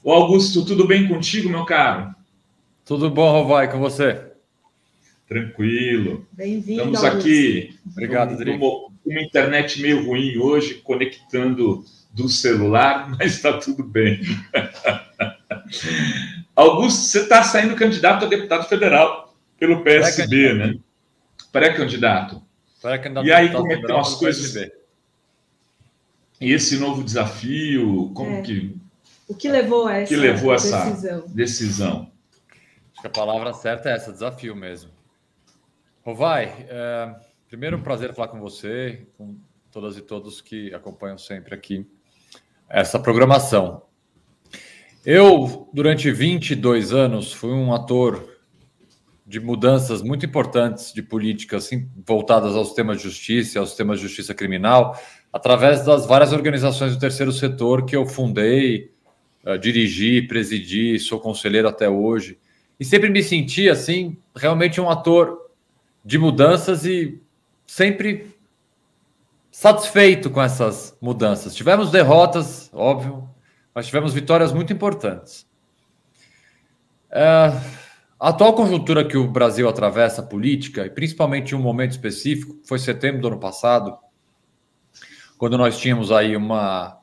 Ô Augusto, tudo bem contigo, meu caro? Tudo bom, Rovai, com você? Tranquilo. Bem-vindo, Estamos Augusto. aqui Obrigado, Adri. uma internet meio ruim hoje, conectando do celular, mas está tudo bem. Augusto, você está saindo candidato a deputado federal pelo PSB, né? Pré-candidato. Pré-candidato E aí, a como é que estão deputado as federal pelo coisas? PSB. E esse novo desafio, O que levou a essa decisão? Acho que a palavra certa é essa, desafio mesmo. Rovai, primeiro um prazer falar com você, com todas e todos que acompanham sempre aqui essa programação. Eu, durante 22 anos, fui um ator de mudanças muito importantes de políticas assim, voltadas aos temas de justiça, aos temas de justiça criminal, através das várias organizações do terceiro setor que eu fundei, dirigi, presidi, sou conselheiro até hoje. E sempre me senti, assim, realmente um ator de mudanças e sempre satisfeito com essas mudanças. Tivemos derrotas, óbvio, mas tivemos vitórias muito importantes. A atual conjuntura que o Brasil atravessa política, e principalmente em um momento específico, foi setembro do ano passado, quando nós tínhamos aí uma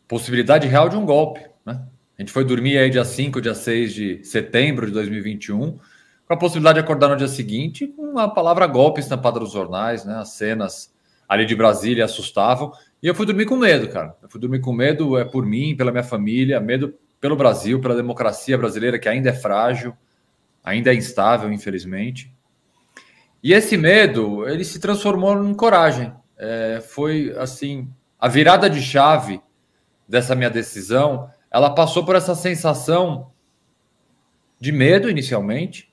possibilidade real de um golpe, né? A gente foi dormir aí dia 5, dia 6 de setembro de 2021, com a possibilidade de acordar no dia seguinte com a palavra golpe estampada nos jornais, né? As cenas ali de Brasília assustavam, e eu fui dormir com medo, cara. Eu fui dormir com medo por mim, pela minha família, medo pelo Brasil, pela democracia brasileira, que ainda é frágil, ainda é instável, infelizmente. E esse medo, ele se transformou em coragem. Foi, assim, a virada de chave dessa minha decisão, ela passou por essa sensação de medo, inicialmente,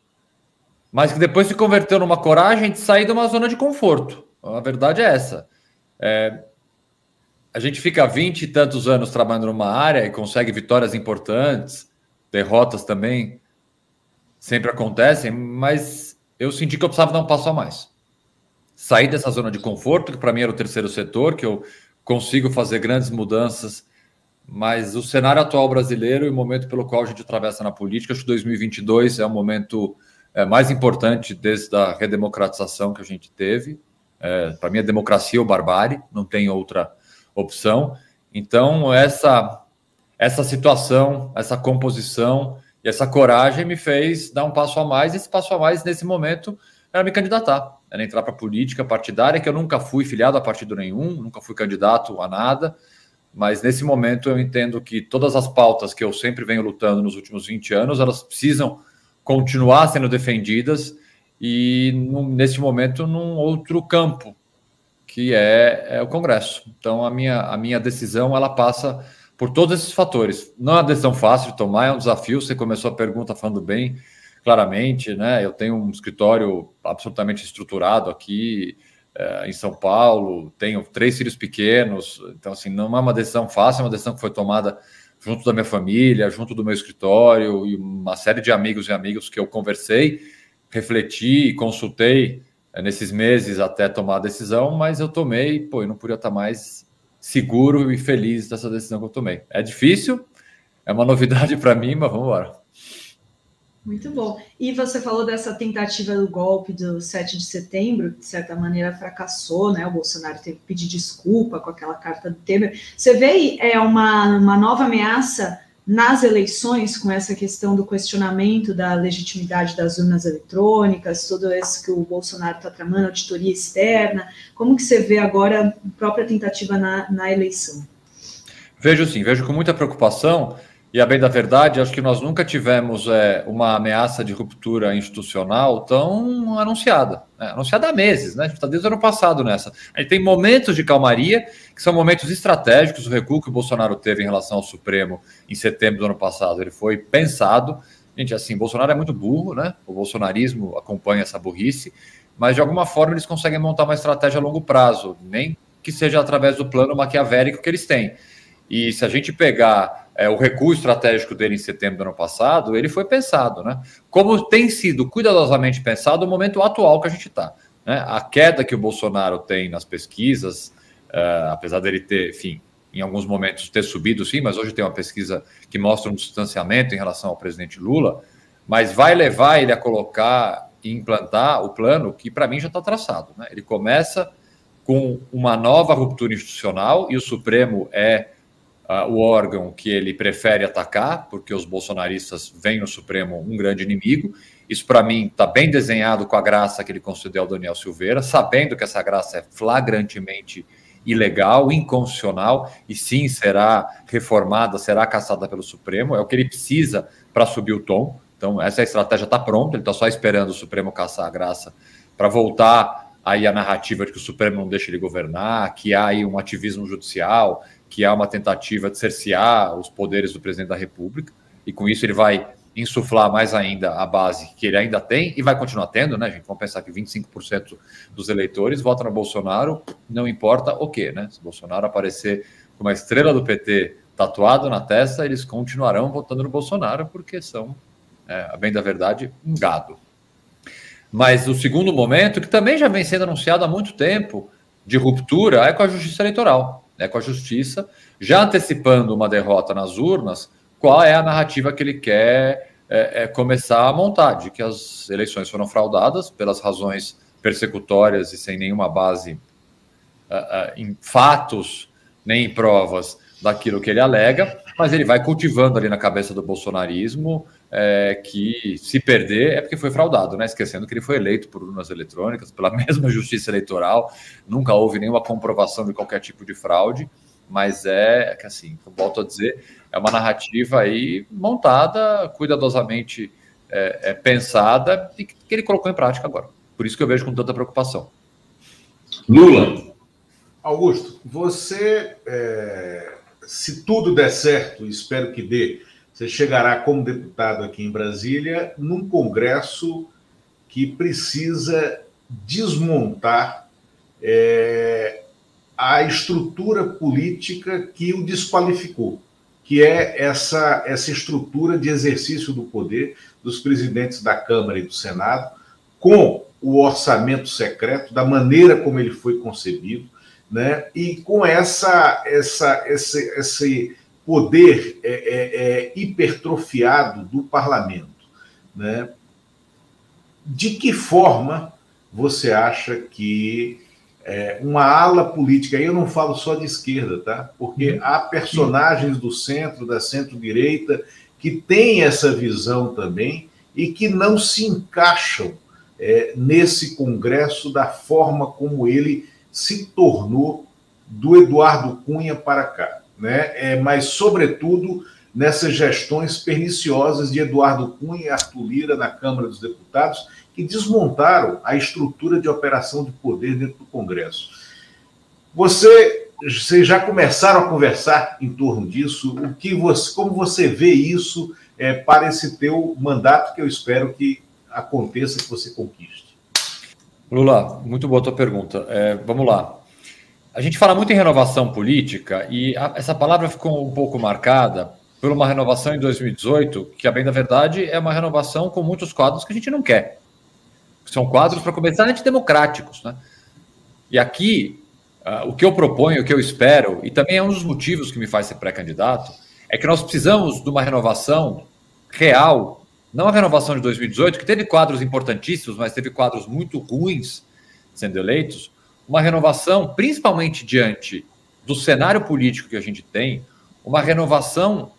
mas que depois se converteu numa coragem de sair de uma zona de conforto. A verdade é essa. A gente fica 20 e tantos anos trabalhando numa área e consegue vitórias importantes, derrotas também sempre acontecem, mas eu senti que eu precisava dar um passo a mais. Sair dessa zona de conforto, que para mim era o terceiro setor, que eu consigo fazer grandes mudanças, mas o cenário atual brasileiro e o momento pelo qual a gente atravessa na política, acho que 2022 é o momento mais importante desde a redemocratização que a gente teve. Para mim, a democracia ou barbárie, não tem outra opção. Então, essa situação, essa composição e essa coragem me fez dar um passo a mais. E esse passo a mais, nesse momento, era me candidatar, era entrar para a política partidária, que eu nunca fui filiado a partido nenhum, nunca fui candidato a nada, mas nesse momento eu entendo que todas as pautas que eu sempre venho lutando nos últimos 20 anos, elas precisam continuar sendo defendidas e, nesse momento, num outro campo, que é o Congresso. Então, a minha decisão, ela passa por todos esses fatores. Não é uma decisão fácil de tomar, é um desafio. Você começou a pergunta falando bem claramente, né? Eu tenho um escritório absolutamente estruturado aqui em São Paulo, tenho 3 filhos pequenos, então, assim, não é uma decisão fácil, é uma decisão que foi tomada junto da minha família, junto do meu escritório e uma série de amigos e amigas que eu conversei, refleti e consultei nesses meses até tomar a decisão, mas eu tomei, e não podia estar mais seguro e feliz dessa decisão que eu tomei. É difícil, é uma novidade para mim, mas vamos embora. Muito bom. E você falou dessa tentativa do golpe do 7 de setembro, de certa maneira fracassou, né? O Bolsonaro teve que pedir desculpa com aquela carta do Temer. Você vê uma nova ameaça nas eleições com essa questão do questionamento da legitimidade das urnas eletrônicas, tudo isso que o Bolsonaro está tramando, auditoria externa. Como que você vê agora a própria tentativa na eleição? Vejo sim, vejo com muita preocupação. E, a bem da verdade, acho que nós nunca tivemos uma ameaça de ruptura institucional tão anunciada. Anunciada há meses, né? A gente está desde o ano passado nessa. A gente tem momentos de calmaria, que são momentos estratégicos. O recuo que o Bolsonaro teve em relação ao Supremo em setembro do ano passado, ele foi pensado. Gente, assim, Bolsonaro é muito burro, né? O bolsonarismo acompanha essa burrice, mas, de alguma forma, eles conseguem montar uma estratégia a longo prazo, nem que seja através do plano maquiavélico que eles têm. E se a gente pegar o recuo estratégico dele em setembro do ano passado, ele foi pensado, né? Como tem sido cuidadosamente pensado o momento atual que a gente está, né? A queda que o Bolsonaro tem nas pesquisas, apesar dele ter, enfim, em alguns momentos ter subido, sim, mas hoje tem uma pesquisa que mostra um distanciamento em relação ao presidente Lula, mas vai levar ele a colocar e implantar o plano que, para mim, já está traçado, né? Ele começa com uma nova ruptura institucional e o Supremo é o órgão que ele prefere atacar, porque os bolsonaristas veem no Supremo um grande inimigo. Isso, para mim, está bem desenhado com a graça que ele concedeu ao Daniel Silveira, sabendo que essa graça é flagrantemente ilegal, inconstitucional, e sim será reformada, será cassada pelo Supremo. É o que ele precisa para subir o tom. Então, essa estratégia está pronta, ele está só esperando o Supremo cassar a graça para voltar aí a narrativa de que o Supremo não deixa ele governar, que há aí um ativismo judicial, que há uma tentativa de cercear os poderes do presidente da República, e com isso ele vai insuflar mais ainda a base que ele ainda tem, e vai continuar tendo, né, gente? Vamos pensar que 25% dos eleitores votam no Bolsonaro, não importa o quê, né? Se Bolsonaro aparecer com uma estrela do PT tatuado na testa, eles continuarão votando no Bolsonaro, porque são, a bem da verdade, um gado. Mas o segundo momento, que também já vem sendo anunciado há muito tempo, de ruptura, é com a justiça eleitoral, é com a justiça, já antecipando uma derrota nas urnas, qual é a narrativa que ele quer começar a montar, de que as eleições foram fraudadas pelas razões persecutórias e sem nenhuma base em fatos nem em provas daquilo que ele alega, mas ele vai cultivando ali na cabeça do bolsonarismo que se perder é porque foi fraudado, né? Esquecendo que ele foi eleito por urnas eletrônicas, pela mesma justiça eleitoral, nunca houve nenhuma comprovação de qualquer tipo de fraude, mas que assim, volto a dizer, é uma narrativa aí montada, cuidadosamente pensada e que ele colocou em prática agora. Por isso que eu vejo com tanta preocupação. Lula. Augusto, você, se tudo der certo, espero que dê, você chegará como deputado aqui em Brasília num Congresso que precisa desmontar a estrutura política que o desqualificou, que é essa estrutura de exercício do poder dos presidentes da Câmara e do Senado, com o orçamento secreto, da maneira como ele foi concebido, né? E com esse poder hipertrofiado do parlamento, né? De que forma você acha que uma ala política, aí eu não falo só de esquerda, tá? Porque há personagens do centro, da centro-direita, que têm essa visão também e que não se encaixam nesse Congresso da forma como ele se tornou do Eduardo Cunha para cá, né? Mas, sobretudo, nessas gestões perniciosas de Eduardo Cunha e Arthur Lira na Câmara dos Deputados, que desmontaram a estrutura de operação de poder dentro do Congresso. Vocês já começaram a conversar em torno disso? Como você vê isso para esse teu mandato, que eu espero que aconteça, que você conquiste? Lula, muito boa a tua pergunta. Vamos lá. A gente fala muito em renovação política e essa palavra ficou um pouco marcada por uma renovação em 2018, que, a bem da verdade, é uma renovação com muitos quadros que a gente não quer. São quadros, para começar, antidemocráticos, né? E aqui, o que eu proponho, o que eu espero, e também é um dos motivos que me faz ser pré-candidato, é que nós precisamos de uma renovação real, não a renovação de 2018, que teve quadros importantíssimos, mas teve quadros muito ruins sendo eleitos, uma renovação, principalmente diante do cenário político que a gente tem, uma renovação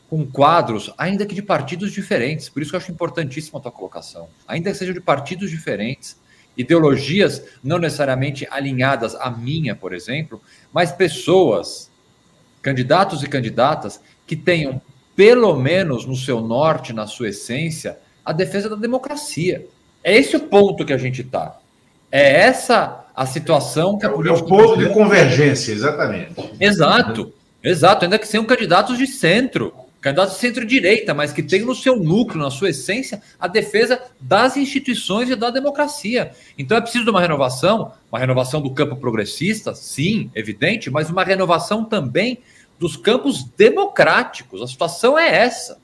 com quadros, ainda que de partidos diferentes. Por isso que eu acho importantíssima a tua colocação. Ainda que sejam de partidos diferentes, ideologias não necessariamente alinhadas à minha, por exemplo, mas pessoas, candidatos e candidatas, que tenham, pelo menos no seu norte, na sua essência, a defesa da democracia. É esse o ponto que a gente está. É essa a situação que a política... É o ponto de convergência, exatamente. Exato, ainda que sejam candidatos de centro, candidatos de centro-direita, mas que tenham no seu núcleo, na sua essência, a defesa das instituições e da democracia. Então é preciso de uma renovação do campo progressista, sim, evidente, mas uma renovação também dos campos democráticos. A situação é essa.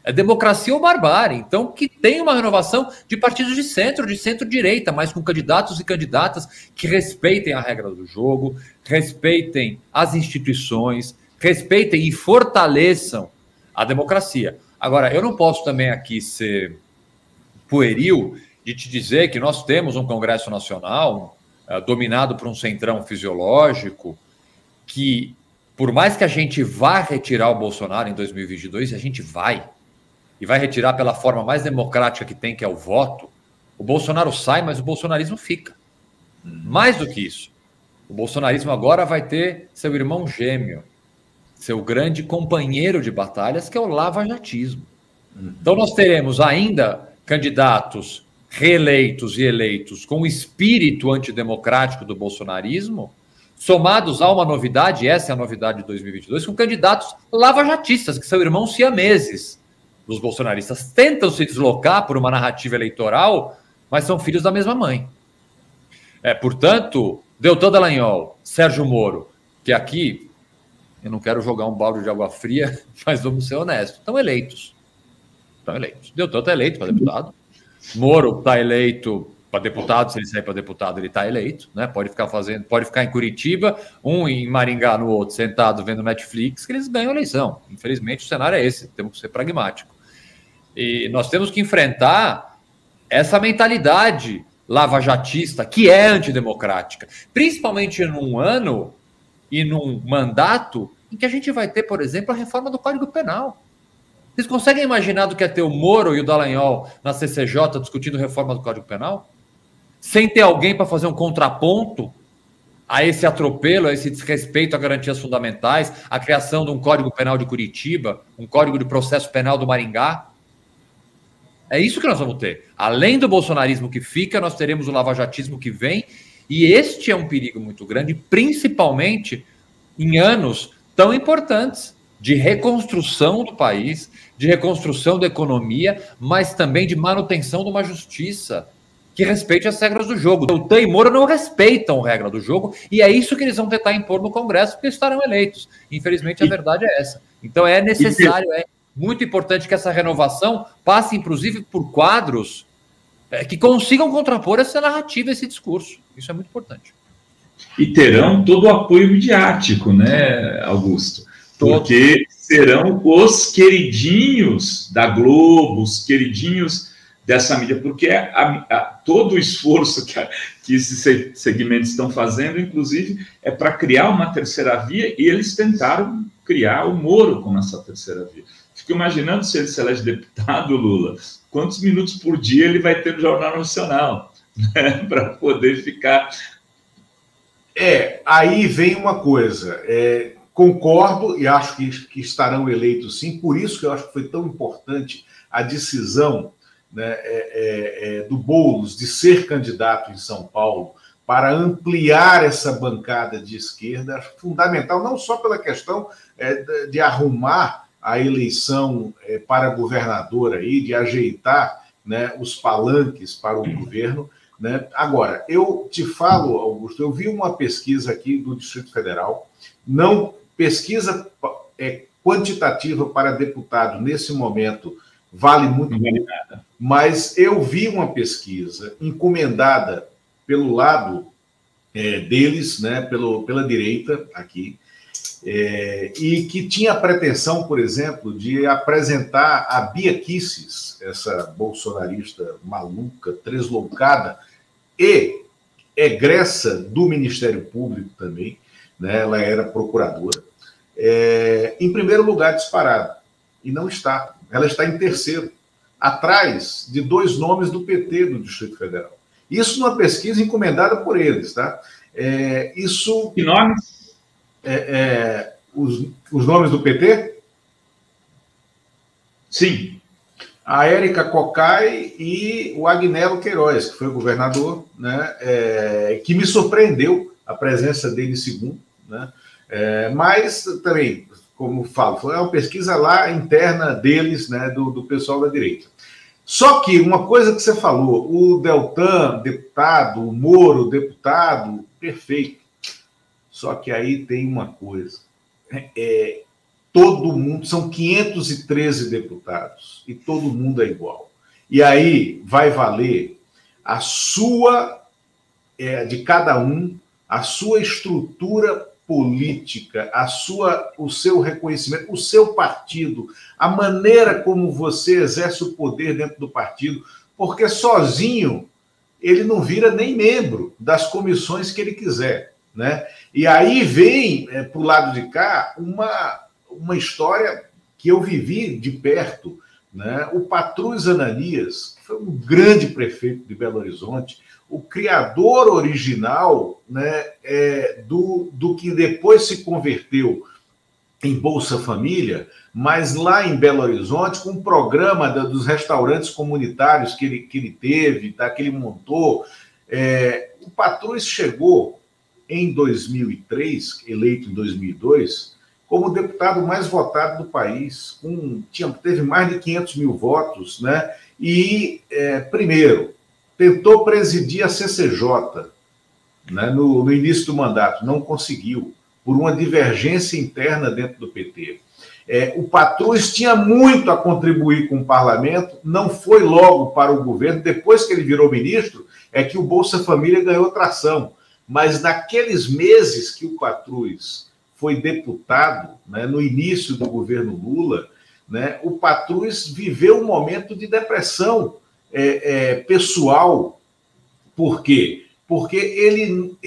É democracia ou barbárie. Então, que tem uma renovação de partidos de centro-direita, mas com candidatos e candidatas que respeitem a regra do jogo, respeitem as instituições, respeitem e fortaleçam a democracia. Agora, eu não posso também aqui ser pueril de te dizer que nós temos um Congresso Nacional dominado por um centrão fisiológico que, por mais que a gente vá retirar o Bolsonaro em 2022, a gente vai retirar pela forma mais democrática que tem, que é o voto, o Bolsonaro sai, mas o bolsonarismo fica. Mais do que isso, o bolsonarismo agora vai ter seu irmão gêmeo, seu grande companheiro de batalhas, que é o lavajatismo. Então nós teremos ainda candidatos reeleitos e eleitos com o espírito antidemocrático do bolsonarismo, somados a uma novidade, essa é a novidade de 2022, com candidatos lavajatistas, que são irmãos siameses dos bolsonaristas. Tentam se deslocar por uma narrativa eleitoral, mas são filhos da mesma mãe. Portanto, Deltan Dallagnol, Sérgio Moro, que aqui, eu não quero jogar um balde de água fria, mas vamos ser honestos, estão eleitos. Deltan está eleito para deputado. Moro está eleito para deputado, se ele sair para deputado, ele está eleito, né? Pode ficar em Curitiba, um em Maringá no outro, sentado vendo Netflix, que eles ganham a eleição. Infelizmente, o cenário é esse, temos que ser pragmático. E nós temos que enfrentar essa mentalidade lavajatista, que é antidemocrática, principalmente num ano e num mandato em que a gente vai ter, por exemplo, a reforma do Código Penal. Vocês conseguem imaginar do que é ter o Moro e o Dallagnol na CCJ discutindo reforma do Código Penal? Sem ter alguém para fazer um contraponto a esse atropelo, a esse desrespeito a garantias fundamentais, a criação de um Código Penal de Curitiba, um Código de Processo Penal do Maringá. É isso que nós vamos ter. Além do bolsonarismo que fica, nós teremos o lavajatismo que vem, e este é um perigo muito grande, principalmente em anos tão importantes de reconstrução do país, de reconstrução da economia, mas também de manutenção de uma justiça que respeite as regras do jogo. Deltan e Moro não respeitam a regra do jogo, e é isso que eles vão tentar impor no Congresso, porque estarão eleitos. Infelizmente, a verdade é essa. Então, é necessário, é muito importante que essa renovação passe, inclusive, por quadros que consigam contrapor essa narrativa, esse discurso. Isso é muito importante. E terão todo o apoio midiático, né, Augusto? Porque serão os queridinhos da Globo, os queridinhos dessa mídia, porque todo o esforço que esses segmentos estão fazendo, inclusive, é para criar uma terceira via, e eles tentaram criar o Moro como essa terceira via. Fico imaginando, se ele se elege deputado, Lula, quantos minutos por dia ele vai ter no Jornal Nacional, né, para poder ficar... Aí vem uma coisa... Concordo e acho que estarão eleitos sim, por isso que eu acho que foi tão importante a decisão, né, do Boulos de ser candidato em São Paulo para ampliar essa bancada de esquerda. Acho fundamental, não só pela questão de arrumar a eleição para governador, aí, de ajeitar, né, os palanques para o governo. Né? Agora, eu te falo, Augusto, eu vi uma pesquisa aqui do Distrito Federal, não pesquisa quantitativa para deputado nesse momento vale muito pouco, mas eu vi uma pesquisa encomendada pelo lado deles, né, pela direita aqui, e que tinha a pretensão, por exemplo, de apresentar a Bia Kicis, essa bolsonarista maluca, tresloucada, e egressa do Ministério Público também, né, ela era procuradora, em primeiro lugar disparado, e não está. Ela está em terceiro, atrás de 2 nomes do PT do Distrito Federal. Isso numa pesquisa encomendada por eles, tá? Isso... Que nomes? Os nomes do PT? Sim. A Érica Cocai e o Agnello Queiroz, que foi o governador, né, que me surpreendeu a presença dele em segundo, né, mas também, como falo, foi uma pesquisa lá interna deles, né, do pessoal da direita. Só que uma coisa que você falou, o Deltan, deputado, o Moro, deputado, perfeito. Só que aí tem uma coisa. todo mundo, são 513 deputados, e todo mundo é igual. E aí vai valer a sua, de cada um, a sua estrutura política, o seu reconhecimento, o seu partido, a maneira como você exerce o poder dentro do partido, porque sozinho ele não vira nem membro das comissões que ele quiser, né? E aí vem, para o lado de cá, uma história que eu vivi de perto, né? O Patrus Ananias, que foi um grande prefeito de Belo Horizonte, o criador original, né, do que depois se converteu em Bolsa Família, mas lá em Belo Horizonte, com um programa dos restaurantes comunitários que ele teve, tá, que ele montou. O Patrus chegou em 2003, eleito em 2002, como o deputado mais votado do país, teve mais de 500 mil votos, né? E, primeiro, tentou presidir a CCJ, né, no início do mandato, não conseguiu, por uma divergência interna dentro do PT. O Patrus tinha muito a contribuir com o parlamento, não foi logo para o governo, depois que ele virou ministro, é que o Bolsa Família ganhou tração. Mas naqueles meses que o Patrus foi deputado, né, no início do governo Lula, né, o Patrus viveu um momento de depressão pessoal. Por quê? Porque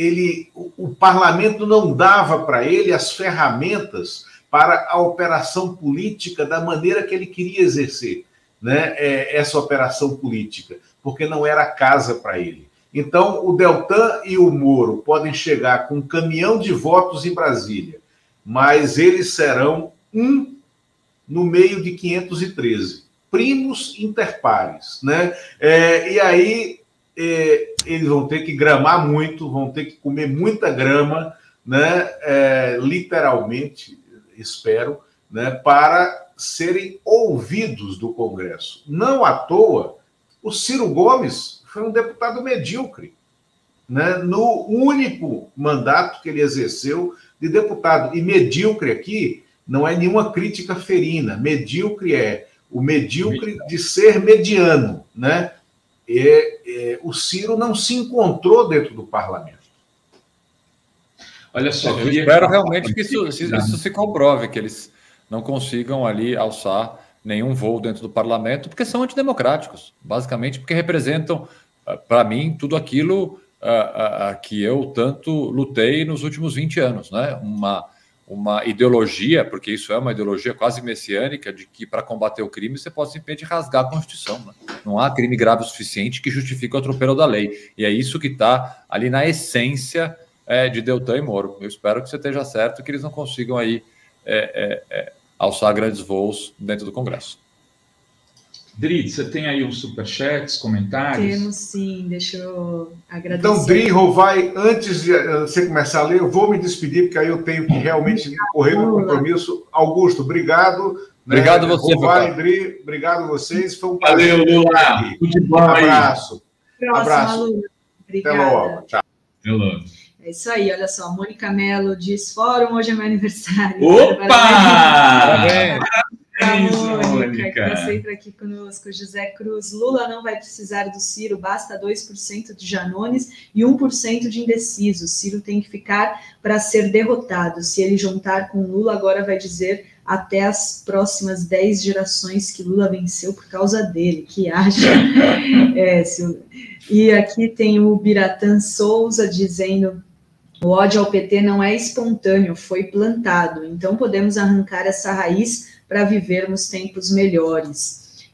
o parlamento não dava para ele as ferramentas para a operação política da maneira que ele queria exercer, né, essa operação política, porque não era casa para ele. Então, o Deltan e o Moro podem chegar com um caminhão de votos em Brasília, mas eles serão no meio de 513, primos interpares, né? E aí eles vão ter que gramar muito, vão ter que comer muita grama, né? Literalmente, espero, né? Para serem ouvidos do Congresso. Não à toa, o Ciro Gomes foi um deputado medíocre, né? No único mandato que ele exerceu de deputado. E medíocre aqui não é nenhuma crítica ferina. Medíocre é o medíocre de ser mediano, né? O Ciro não se encontrou dentro do parlamento. Olha só, eu espero realmente que isso se comprove, que eles não consigam ali alçar nenhum voo dentro do parlamento, porque são antidemocráticos, basicamente porque representam, para mim, tudo aquilo que eu tanto lutei nos últimos 20 anos, né? Uma ideologia, porque isso é uma ideologia quase messiânica, de que para combater o crime você pode simplesmente rasgar a Constituição, né? Não há crime grave o suficiente que justifique o atropelo da lei. E é isso que está ali na essência de Deltan e Moro. Eu espero que você esteja certo, que eles não consigam aí alçar grandes voos dentro do Congresso. Dri, você tem aí uns superchats, comentários? Temos sim, deixa eu agradecer. Então, Dri, Rovai, antes de você começar a ler, eu vou me despedir, porque aí eu tenho que realmente correr para o compromisso. Augusto, obrigado. Obrigado você, Rovai, Dri, obrigado a vocês. Foi um prazer. Valeu, Lula. Tudo de bom aí. Abraço. Abraço. Obrigada. Até logo. Tchau. Até logo. É isso aí, olha só. Mônica Mello diz: Fórum, hoje é meu aniversário. Opa! Parabéns! Mônica, que está sempre aqui conosco. José Cruz: Lula não vai precisar do Ciro, basta 2% de Janones e 1% de indecisos. Ciro tem que ficar para ser derrotado. Se ele juntar com Lula, agora vai dizer até as próximas 10 gerações que Lula venceu por causa dele. Que acha? E aqui tem o Biratã Souza dizendo: o ódio ao PT não é espontâneo, foi plantado. Então podemos arrancar essa raiz para vivermos tempos melhores.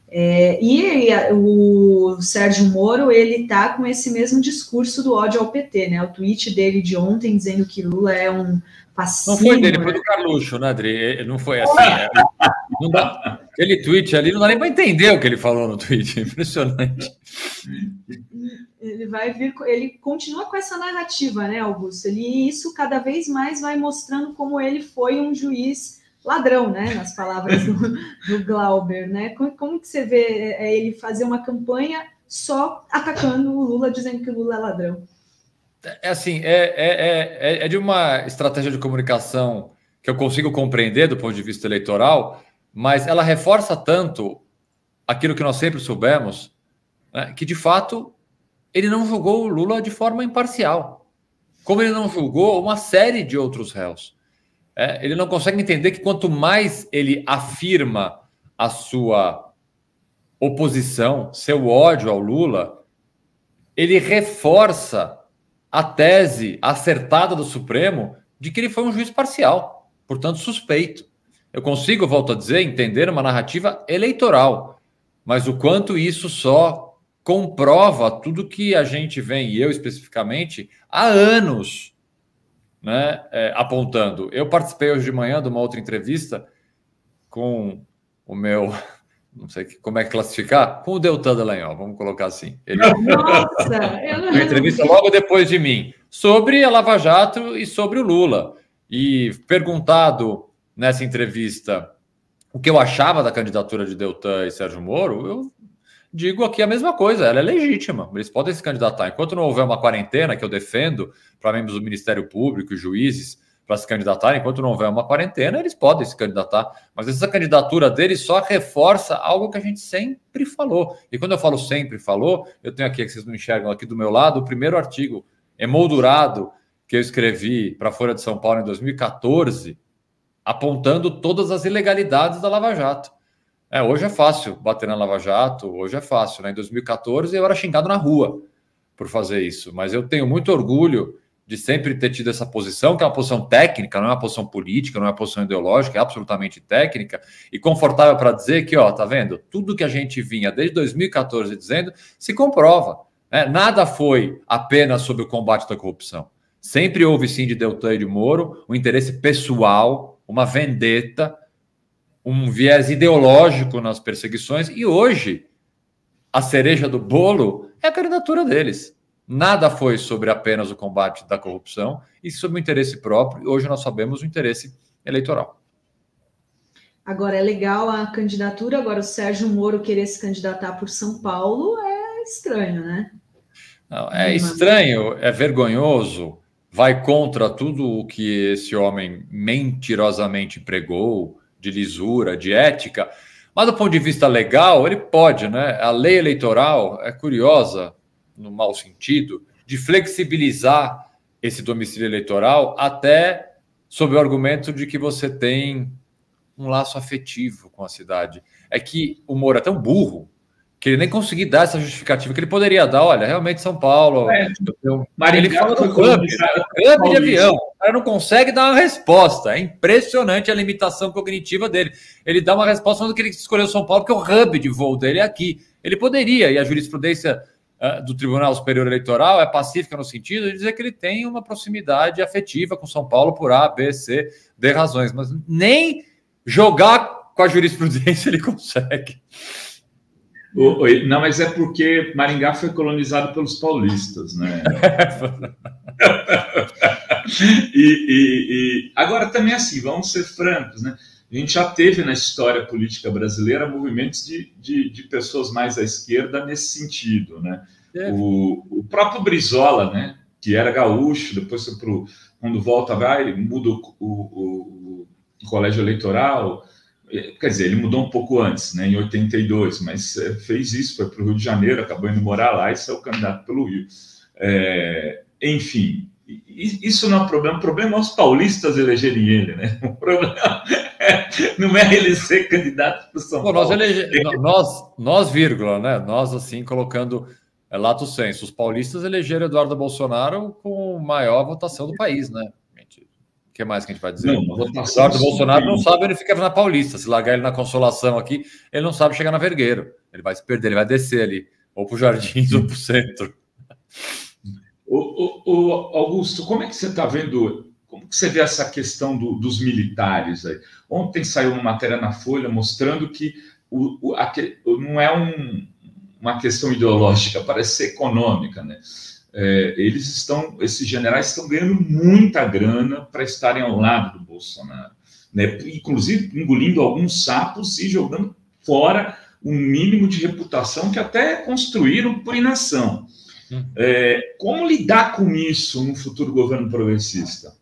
O Sérgio Moro, ele está com esse mesmo discurso do ódio ao PT, né? O tweet dele de ontem dizendo que Lula é um fascínio. Não foi dele, foi do Carluxo, né, Adri? Não foi assim. Não dá, aquele tweet ali, não dá nem para entender o que ele falou no tweet. Impressionante. Ele continua com essa narrativa, né, Augusto? Isso cada vez mais vai mostrando como ele foi um juiz ladrão, né, nas palavras do Glauber, né? Como que você vê ele fazer uma campanha só atacando o Lula, dizendo que o Lula é ladrão? É assim, é de uma estratégia de comunicação que eu consigo compreender do ponto de vista eleitoral, mas ela reforça tanto aquilo que nós sempre soubemos, né, que, de fato, ele não julgou o Lula de forma imparcial, como ele não julgou uma série de outros réus. Ele não consegue entender que quanto mais ele afirma a sua oposição, seu ódio ao Lula, ele reforça a tese acertada do Supremo de que ele foi um juiz parcial, portanto suspeito. Eu consigo, volto a dizer, entender uma narrativa eleitoral, mas o quanto isso só comprova tudo que a gente vem, e eu especificamente, há anos, né, apontando. Eu participei hoje de manhã de uma outra entrevista com o meu, não sei como é que classificar, com o Deltan Dallagnol, vamos colocar assim. Ele uma entrevista logo depois de mim, sobre a Lava Jato e sobre o Lula. E perguntado nessa entrevista o que eu achava da candidatura de Deltan e Sérgio Moro, eu digo aqui a mesma coisa, ela é legítima, eles podem se candidatar. Enquanto não houver uma quarentena, que eu defendo para membros do Ministério Público e juízes para se candidatarem, enquanto não houver uma quarentena, eles podem se candidatar. Mas essa candidatura deles só reforça algo que a gente sempre falou. E quando eu falo sempre falou, eu tenho aqui, que vocês não enxergam aqui do meu lado, o primeiro artigo emoldurado que eu escrevi para a Folha de São Paulo em 2014, apontando todas as ilegalidades da Lava Jato. Hoje é fácil bater na Lava Jato, hoje é fácil, né? Em 2014 eu era xingado na rua por fazer isso, mas eu tenho muito orgulho de sempre ter tido essa posição, que é uma posição técnica, não é uma posição política, não é uma posição ideológica, é absolutamente técnica, e confortável para dizer que, tá vendo? Tudo que a gente vinha desde 2014 dizendo se comprova. Nada foi apenas sobre o combate da corrupção. Sempre houve, sim, de Deltan e de Moro, um interesse pessoal, uma vendetta, um viés ideológico nas perseguições, e hoje a cereja do bolo é a candidatura deles. Nada foi sobre apenas o combate da corrupção e sobre o interesse próprio. Hoje nós sabemos o interesse eleitoral. Agora, é legal a candidatura, agora o Sérgio Moro querer se candidatar por São Paulo é estranho, né? Não, é estranho, é vergonhoso, vai contra tudo o que esse homem mentirosamente pregou, de lisura, de ética, mas do ponto de vista legal, ele pode, né? A lei eleitoral é curiosa, no mau sentido, de flexibilizar esse domicílio eleitoral até sob o argumento de que você tem um laço afetivo com a cidade. É que o Moro é tão burro que ele nem conseguiu dar essa justificativa que ele poderia dar. Olha, realmente São Paulo... Ele fala do hub de avião. O cara não consegue dar uma resposta. É impressionante a limitação cognitiva dele. Ele dá uma resposta falando que ele escolheu São Paulo porque o hub de voo dele é aqui. Ele poderia, e a jurisprudência do Tribunal Superior Eleitoral é pacífica no sentido de dizer que ele tem uma proximidade afetiva com São Paulo por A, B, C, D razões. Mas nem jogar com a jurisprudência ele consegue. Não, mas é porque Maringá foi colonizado pelos paulistas, né? Agora também assim, vamos ser francos, né? A gente já teve na história política brasileira movimentos de pessoas mais à esquerda nesse sentido, né? O próprio Brizola, né? Que era gaúcho, depois quando volta muda o colégio eleitoral. Quer dizer, ele mudou um pouco antes, né, em 82, mas fez isso, foi para o Rio de Janeiro, acabou indo morar lá e saiu candidato pelo Rio. Enfim, isso não é um problema. O problema é os paulistas elegerem ele, né? O problema não é ele ser candidato para o São Paulo. Nós, vírgula, né? Nós, assim, colocando lato sensu. Os paulistas elegeram Eduardo Bolsonaro com maior votação do país, né? O que mais que a gente vai dizer? O Eduardo Bolsonaro não sabe onde fica na Paulista. Se largar ele na Consolação aqui, ele não sabe chegar na Vergueiro. Ele vai se perder, ele vai descer ali, ou para o Jardins ou para o centro. Augusto, como é que você está vendo? Como que você vê essa questão dos militares aí? Ontem saiu uma matéria na Folha mostrando que não é uma questão ideológica, parece ser econômica, né? Esses generais estão ganhando muita grana para estarem ao lado do Bolsonaro, né? Inclusive engolindo alguns sapos e jogando fora um mínimo de reputação que até construíram por inação. Como lidar com isso no futuro governo progressista?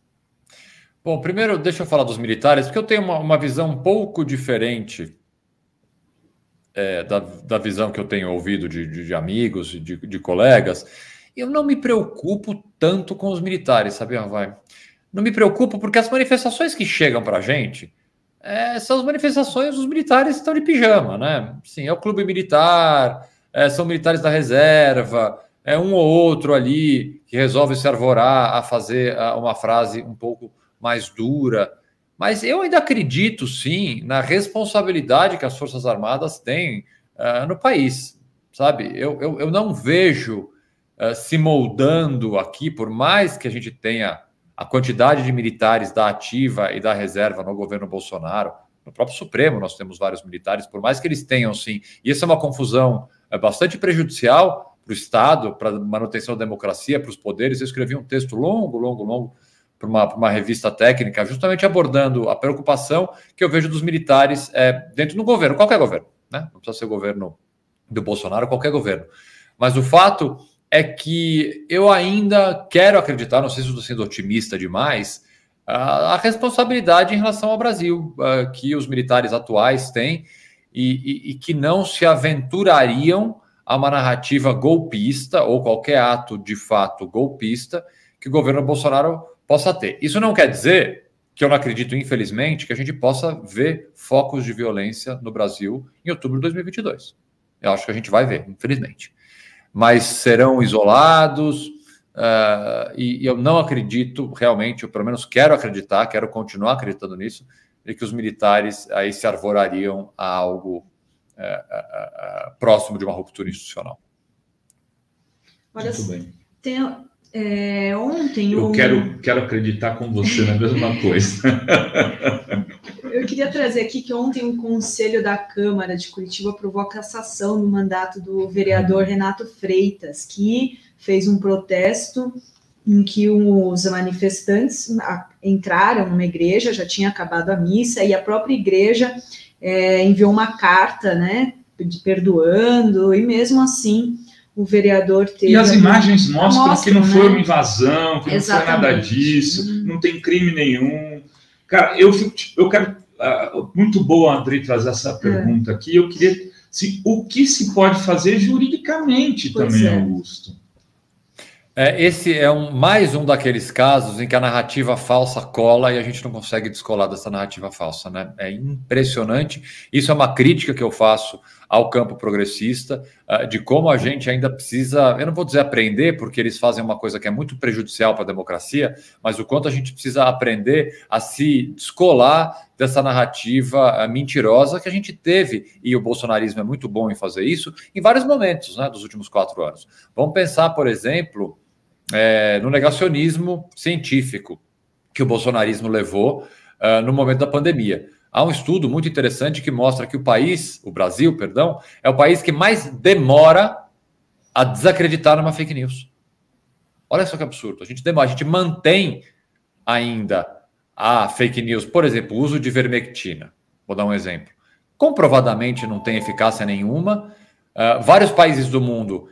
Bom, primeiro deixa eu falar dos militares, porque eu tenho uma visão um pouco diferente da visão que eu tenho ouvido de amigos, de colegas. Eu não me preocupo tanto com os militares, sabia, vai? Não me preocupo porque as manifestações que chegam para a gente são as manifestações dos militares que estão de pijama, né? Sim, é o clube militar, são militares da reserva, é um ou outro ali que resolve se arvorar a fazer uma frase um pouco mais dura. Mas eu ainda acredito, sim, na responsabilidade que as Forças Armadas têm no país, sabe? Eu não vejo se moldando aqui, por mais que a gente tenha a quantidade de militares da ativa e da reserva no governo Bolsonaro, no próprio Supremo nós temos vários militares, por mais que eles tenham, sim, e isso é uma confusão bastante prejudicial para o Estado, para a manutenção da democracia, para os poderes. Eu escrevi um texto longo, para uma revista técnica, justamente abordando a preocupação que eu vejo dos militares dentro do governo, qualquer governo, né? Não precisa ser o governo do Bolsonaro, qualquer governo. Mas o fato é que eu ainda quero acreditar, não sei se estou sendo otimista demais, a responsabilidade em relação ao Brasil que os militares atuais têm e que não se aventurariam a uma narrativa golpista ou qualquer ato de fato golpista que o governo Bolsonaro possa ter. Isso não quer dizer que eu não acredito, infelizmente, que a gente possa ver focos de violência no Brasil em outubro de 2022. Eu acho que a gente vai ver, infelizmente. Mas serão isolados e eu não acredito realmente, eu pelo menos quero acreditar, quero continuar acreditando nisso, de que os militares aí se arvorariam a algo próximo de uma ruptura institucional. Olha, muito bem. Ontem eu quero acreditar com você na mesma coisa. Eu queria trazer aqui que ontem o Conselho da Câmara de Curitiba aprovou a cassação do mandato do vereador Renato Freitas, que fez um protesto em que os manifestantes entraram numa igreja, já tinha acabado a missa, e a própria igreja enviou uma carta, né, perdoando, e mesmo assim o vereador teve... E as imagens mostram que não foi uma invasão, que não foi nada disso, não tem crime nenhum. Cara, eu quero... muito bom, Andrei, trazer essa pergunta aqui. Eu queria... o que se pode fazer juridicamente também, Augusto? Esse é mais um daqueles casos em que a narrativa falsa cola e a gente não consegue descolar dessa narrativa falsa, né? É impressionante. Isso é uma crítica que eu faço ao campo progressista, de como a gente ainda precisa, eu não vou dizer aprender, porque eles fazem uma coisa que é muito prejudicial para a democracia, mas o quanto a gente precisa aprender a se descolar dessa narrativa mentirosa que a gente teve, e o bolsonarismo é muito bom em fazer isso, em vários momentos, né, dos últimos 4 anos. Vamos pensar, por exemplo, no negacionismo científico que o bolsonarismo levou no momento da pandemia. Há um estudo muito interessante que mostra que o Brasil, é o país que mais demora a desacreditar numa fake news. Olha só que absurdo. A gente mantém ainda a fake news, por exemplo, o uso de ivermectina. Vou dar um exemplo. Comprovadamente não tem eficácia nenhuma. Vários países do mundo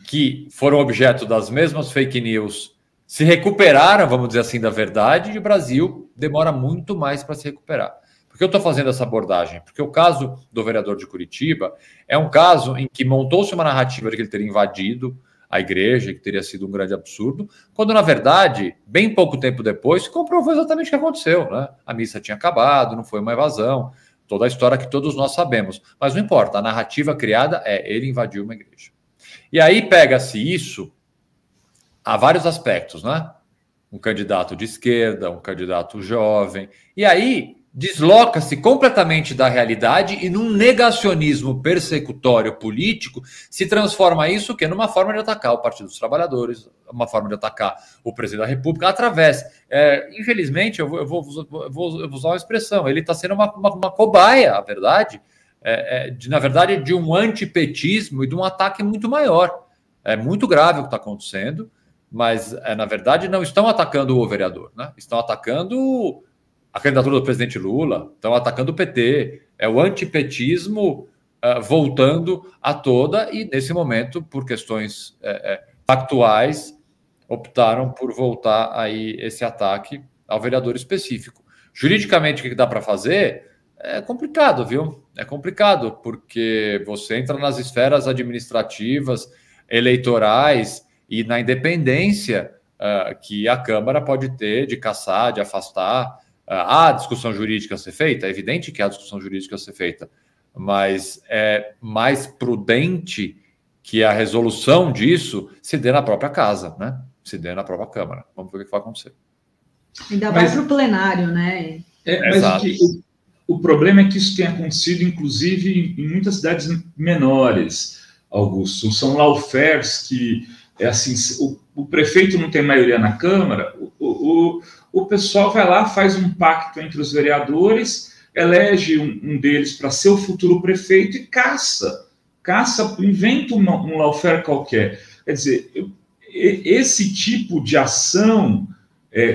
que foram objeto das mesmas fake news se recuperaram, vamos dizer assim, da verdade, e o Brasil demora muito mais para se recuperar. Por que eu estou fazendo essa abordagem? Porque o caso do vereador de Curitiba é um caso em que montou-se uma narrativa de que ele teria invadido a igreja, que teria sido um grande absurdo, quando, na verdade, bem pouco tempo depois, se comprovou exatamente o que aconteceu, né? A missa tinha acabado, não foi uma invasão, toda a história que todos nós sabemos. Mas não importa, a narrativa criada ele invadiu uma igreja. E aí pega-se isso a vários aspectos, né? Um candidato de esquerda, um candidato jovem, e aí desloca-se completamente da realidade e num negacionismo persecutório político se transforma isso numa forma de atacar o Partido dos Trabalhadores, uma forma de atacar o presidente da República, através... infelizmente, eu vou usar uma expressão, ele está sendo uma cobaia, a verdade, na verdade, de um antipetismo e de um ataque muito maior. É muito grave o que está acontecendo, mas, na verdade, não estão atacando o vereador, né? Estão atacando a candidatura do presidente Lula, estão atacando o PT. É o antipetismo voltando à toda, e, nesse momento, por questões factuais, optaram por voltar aí esse ataque ao vereador específico. Juridicamente, o que dá para fazer é complicado, viu? É complicado, porque você entra nas esferas administrativas, eleitorais e na independência que a Câmara pode ter de cassar, de afastar. Há discussão jurídica a ser feita? É evidente que há discussão jurídica a ser feita, mas é mais prudente que a resolução disso se dê na própria casa, né? Se dê na própria Câmara. Vamos ver o que vai acontecer. Ainda vai para o plenário, né? Mas o problema é que isso tem acontecido, inclusive, em muitas cidades menores, Augusto. São lawfares que, assim, o prefeito não tem maioria na Câmara, o pessoal vai lá, faz um pacto entre os vereadores, elege um deles para ser o futuro prefeito e caça, inventa um lawfare qualquer. Quer dizer, esse tipo de ação,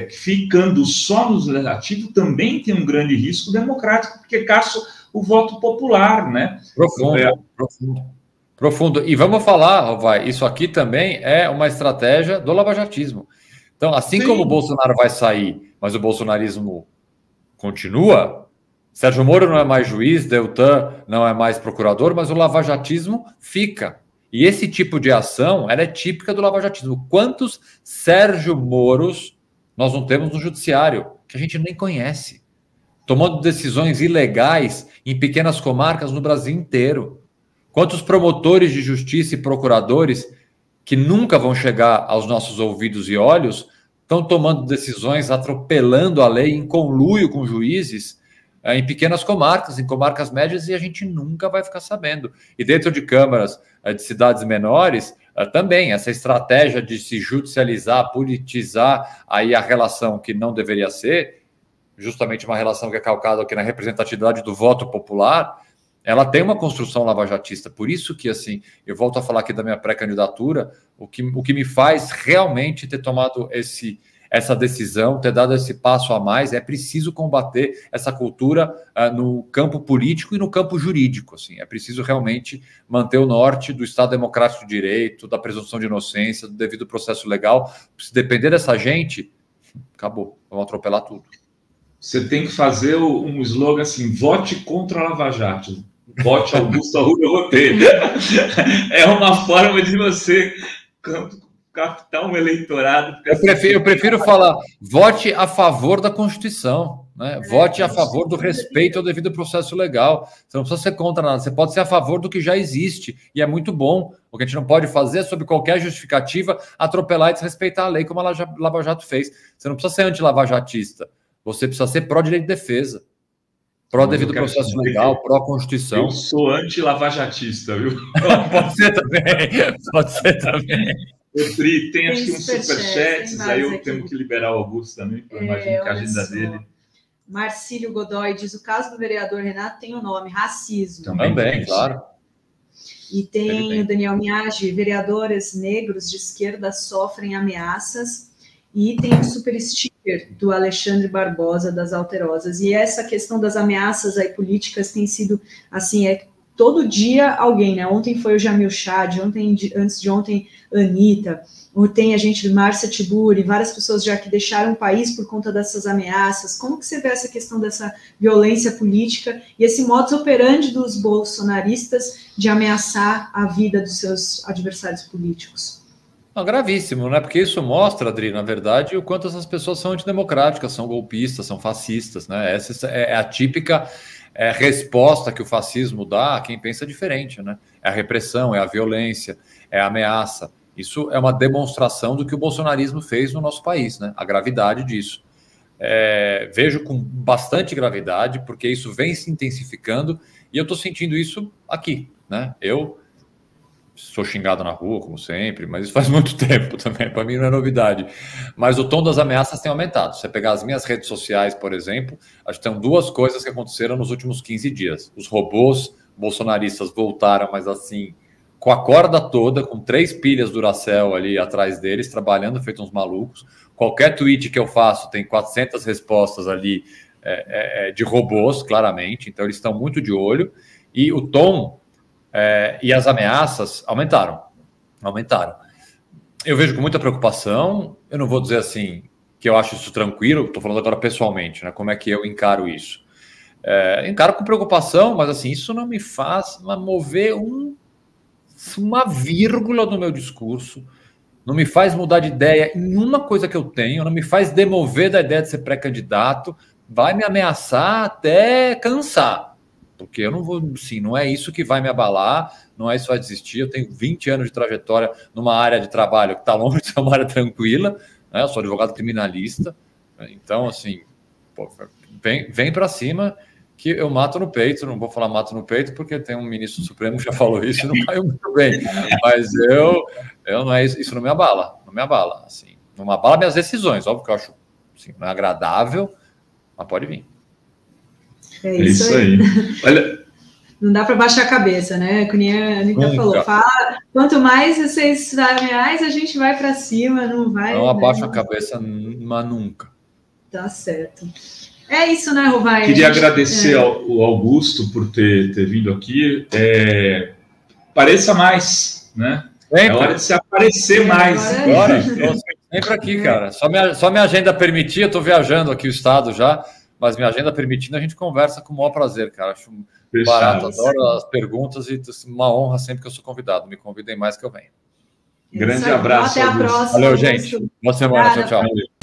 ficando só no legislativo, também tem um grande risco democrático, porque caça o voto popular, né? Profundo. E vamos falar, Rovai, isso aqui também é uma estratégia do lavajatismo. Então, assim como o Bolsonaro vai sair, mas o bolsonarismo continua, Sérgio Moro não é mais juiz, Deltan não é mais procurador, mas o lavajatismo fica. E esse tipo de ação, ela é típica do lavajatismo. Quantos Sérgio Moros nós não temos no judiciário, que a gente nem conhece, tomando decisões ilegais em pequenas comarcas no Brasil inteiro? Quantos promotores de justiça e procuradores que nunca vão chegar aos nossos ouvidos e olhos estão tomando decisões, atropelando a lei em conluio com juízes em pequenas comarcas, em comarcas médias, e a gente nunca vai ficar sabendo. E dentro de câmaras de cidades menores, também essa estratégia de se judicializar, politizar aí a relação que não deveria ser, justamente uma relação que é calcada aqui na representatividade do voto popular, ela tem uma construção lavajatista. Por isso que, assim, eu volto a falar aqui da minha pré-candidatura, o que me faz realmente ter tomado essa decisão, ter dado esse passo a mais, é preciso combater essa cultura no campo político e no campo jurídico. Assim, é preciso realmente manter o norte do Estado Democrático de Direito, da presunção de inocência, do devido processo legal. Se depender dessa gente, acabou, vamos atropelar tudo. Você tem que fazer um slogan assim: vote contra a Lava Jato, vote Augusto Arruda Roteiro. É uma forma de você captar um eleitorado. Eu prefiro falar, vote a favor da Constituição, né? Vote a favor do respeito ao devido processo legal. Você não precisa ser contra nada, você pode ser a favor do que já existe, e é muito bom. O que a gente não pode fazer é, sob qualquer justificativa, atropelar e desrespeitar a lei, como a Lava Jato fez. Você não precisa ser anti-lavajatista, você precisa ser pró-direito de defesa, pró-devido processo legal, pró-Constituição. Eu sou anti-lavajatista, viu? Pode ser também, pode ser também. Tem acho que uns superchats, aí eu tenho que liberar o Augusto também, porque eu imagino que a agenda dele. Marcílio Godoy diz: o caso do vereador Renato tem o nome, racismo. Também, claro. E tem o Daniel Miage: vereadores negros de esquerda sofrem ameaças. E tem o super sticker do Alexandre Barbosa, das Alterosas. E essa questão das ameaças aí políticas tem sido, assim, todo dia alguém, né? Ontem foi o Jamil Chad, antes de ontem, Anitta. Tem a gente, Márcia Tiburi, várias pessoas já que deixaram o país por conta dessas ameaças. Como que você vê essa questão dessa violência política e esse modus operandi dos bolsonaristas de ameaçar a vida dos seus adversários políticos? Não, gravíssimo, né? Porque isso mostra, Adri, na verdade, o quanto essas pessoas são antidemocráticas, são golpistas, são fascistas, né? Essa é a típica resposta que o fascismo dá a quem pensa diferente, né? É a repressão, é a violência, é a ameaça. Isso é uma demonstração do que o bolsonarismo fez no nosso país, né? A gravidade disso. Vejo com bastante gravidade, porque isso vem se intensificando e eu estou sentindo isso aqui, né? Eu sou xingado na rua, como sempre, mas isso faz muito tempo também, para mim não é novidade. Mas o tom das ameaças tem aumentado. Se você pegar as minhas redes sociais, por exemplo, acho que tem duas coisas que aconteceram nos últimos 15 dias. Os robôs bolsonaristas voltaram, mas assim, com a corda toda, com 3 pilhas Duracell ali atrás deles, trabalhando, feito uns malucos. Qualquer tweet que eu faço tem 400 respostas ali de robôs, claramente. Então, eles estão muito de olho. E o tom e as ameaças aumentaram. Eu vejo com muita preocupação, eu não vou dizer assim, que eu acho isso tranquilo. Estou falando agora pessoalmente, né? Como é que eu encaro isso? Encaro com preocupação, mas assim, isso não me faz mover uma vírgula no meu discurso, não me faz mudar de ideia em uma coisa que eu tenho, não me faz demover da ideia de ser pré-candidato, vai me ameaçar até cansar, porque eu não vou, sim, não é isso que vai me abalar, não é isso que vai desistir. Eu tenho 20 anos de trajetória numa área de trabalho que está longe de ser uma área tranquila, né? Eu sou advogado criminalista, então assim, pô, vem para cima, que eu mato no peito. Não vou falar mato no peito, porque tem um ministro supremo que já falou isso e não caiu muito bem. Mas eu não é isso, não me abala, assim, não me abala minhas decisões, óbvio que eu acho assim, não é agradável, mas pode vir. É isso aí. Olha, não dá para baixar a cabeça, né? Como a Anitta falou, quanto mais vocês mais a gente vai para cima, não vai. Não abaixa a cabeça, mas nunca. Tá certo. É isso, né, Rovai? Queria agradecer ao Augusto por ter vindo aqui. Pareça mais, né? É hora de se aparecer mais. Agora, estou sempre aqui, cara. Só minha agenda permitir, eu estou viajando aqui o estado já, mas minha agenda permitindo, a gente conversa com o maior prazer, cara. Acho barato, adoro as perguntas e uma honra sempre que eu sou convidado. Me convidem mais que eu venho. Grande abraço. Até a próxima. Valeu, gente. Boa semana. Tchau, tchau.